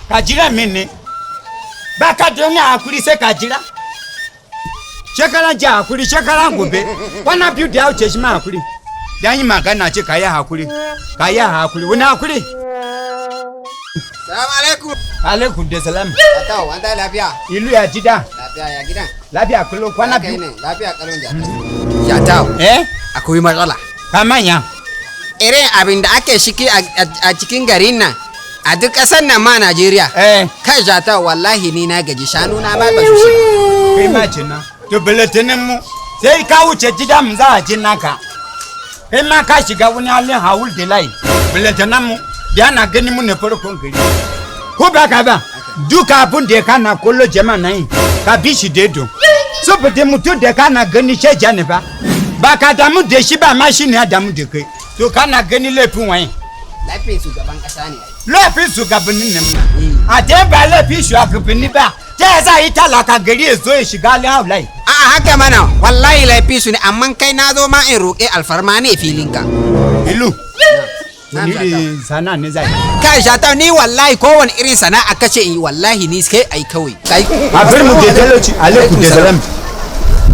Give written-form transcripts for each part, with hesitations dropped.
Ka jira mene. Ba ka doni hakuri sai ka jira. Shekaran ja hakuri shekaran gobe. Kwana biyu da ya wuce shi ma hakuri. Dan yi magana ce ka yi hakuri. Ka yi hakuri. Wani hakuri? Salamu alaikum. Alaikum da salam. Atau, anda lafiya? Ilu ya jida. Lafiya ya gidan. Lafiya kullum kwana biyu. Lafiya kalon ja. Atau. Akwai matsala. Kamanya. Irin abin da ake shiki a cikin garin nan. A duk ƙasar nan ma Najeriya. Kai jata wallahi ni na gaji shanu na ba su shi. Kai ma ce na. To bulletinin mu sai ka wuce gida mu za a jin naka. Kai ma ka shiga wani halin hawul da lai. Bulletinin mu da ana gani mu ne farkon gari. Ko ba ka ba? Duka abun da kana kollo jama'a nan ka bi shi dedo. Saboda mutum da kana gani sheja ne ba. Ba ka damu da shi ba ma shi ne ya damu da kai. To kana gani laifin waye. Laifin shugaban kasa ne. Laifin shugabannin ne mu. A dai ba laifin shugabanni ba. Ta za yi talaka gari ya zo ya shiga halin haulai. A'a haka mana wallahi laifi su ne amma kai na zo ma in roƙe alfarma ne filinka. Ilu. Ni sana ne zai. Kai shata ni wallahi kowane irin sana'a kace in wallahi ni kai ai kawai. Kai. A bar mu da talauci alaikum da salam.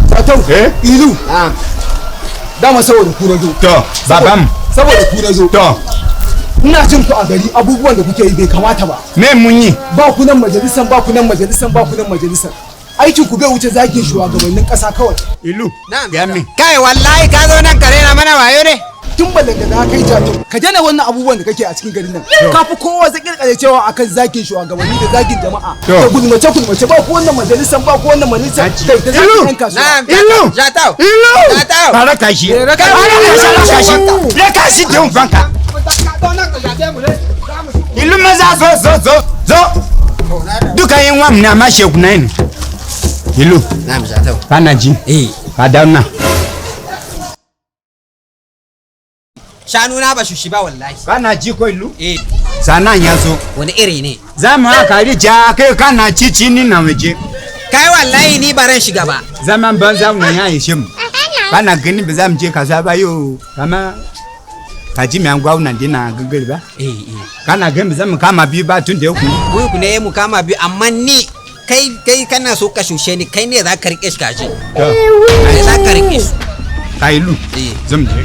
Fatau. Ilu. Dama saboda ku na zo. To babam. Saboda ku na zo. To. Ina jin ku a gari abubuwan da kuke yi bai kamata ba. Me mun yi? Ba ku nan majalisan ba ku nan majalisan ba ku nan majalisan. Aikin ku bai wuce zagin shugabannin kasa kawai. Ilu. Ya min. Kai wallahi ka zo nan kare na mana wayo ne. Tun balle da kai jato. Ka daina wannan abubuwan da kake a cikin garin nan. Ka fi kowa zai kirkare cewa akan zagin shugabanni da zagin jama'a. Da gulmace ba ku wannan majalisan ba ku wannan majalisan. Kai da zagin yan kasuwa. Ilu. Jatau. Ilu. Jatau. Fara kashi. Raka shi da fanka. Ilu maza zo. Duka yin wam na ma sheku na yin. Ilu. Na'am Jatau. Kana ji? Ka dauna. Shanu na ba shushi ba wallahi. Kana ji ko Ilu? Sana ya zo. Wani iri ne? Za mu haka rija kai kana cici ni na waje. Kai wallahi ni baran shiga ba. Zaman banza mu ya yi shi mu. Kana gani ba za mu je kasuwa ba yo. Kama ka ji mai gwamnan dina gagari ba? Kana gani ba za mu kama biyu ba tun da ya kuni. Wai ku ne mu kama biyu amma ni kai kana so ka shushe ni kai ne za ka rike shi kaji. Kai za ka rike shi. Kai Ilu. Zan je.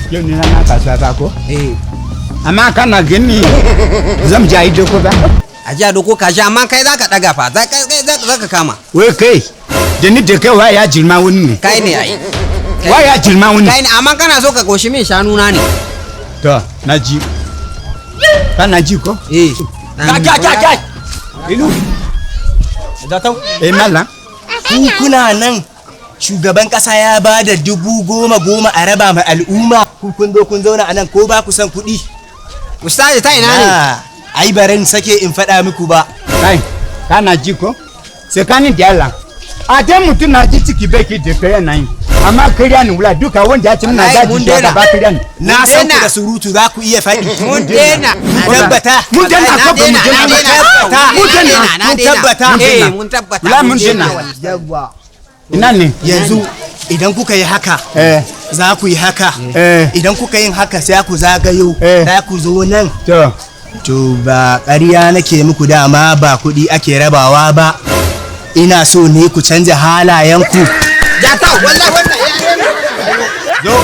Yau ne na kasuwa ba ko? Amma kana gani zan ja ido ko ba? A ja doko ka ja amma kai za ka daga fa za ka kama. Wai kai da ni da kai wa ya jirma wani ne. Kai ne ai. Wa ya jirma wani. Kai ne amma kana so ka goshi min shanu na ne. To na ji. Kana ji ko? Kai. Ilu. Jatau. Mallam. Kuna nan shugaban kasa ya ba da 10,000 a raba ma al'umma. Kun zo kun zauna a nan ko ba ku san kuɗi? Ustazi ta ina ne? Ai baran sake in faɗa muku ba. Kai, kana ji ko? Sai kanin da Allah. A dai mutum na ji ciki baki da kai yana yi. Amma kariya ne wula duka wanda ya ci muna zaji shi ba kariya ne. Na san ku da surutu za ku iya faɗi. Mun dena. Tabbata. Mun dena ko ba mun dena. Mun tabbata. Wala mun dena. Yawwa. Ina ne? Yanzu idan kuka yi haka za ku yi haka. Idan kuka yin haka sai ku zagayo za ku zo nan. To ba ƙarya nake muku dama ba kuɗi ake rabawa ba. Ina so ne ku canja halayenku. Jatau wallahi wannan Zo.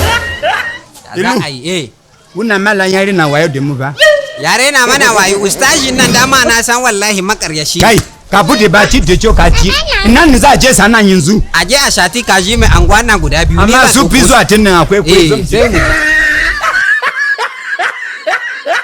Ilu. Wannan mallan yare na wayo da mu ba. Yare na mana wayo ustazin nan dama na san wallahi makaryashi. Kai ka bude baki da cokaci. Ina ne za a je sana yanzu. A je a shati kaji mai anguwa nan guda biyu. Amma su fi zuwa tun nan akwai sai mu.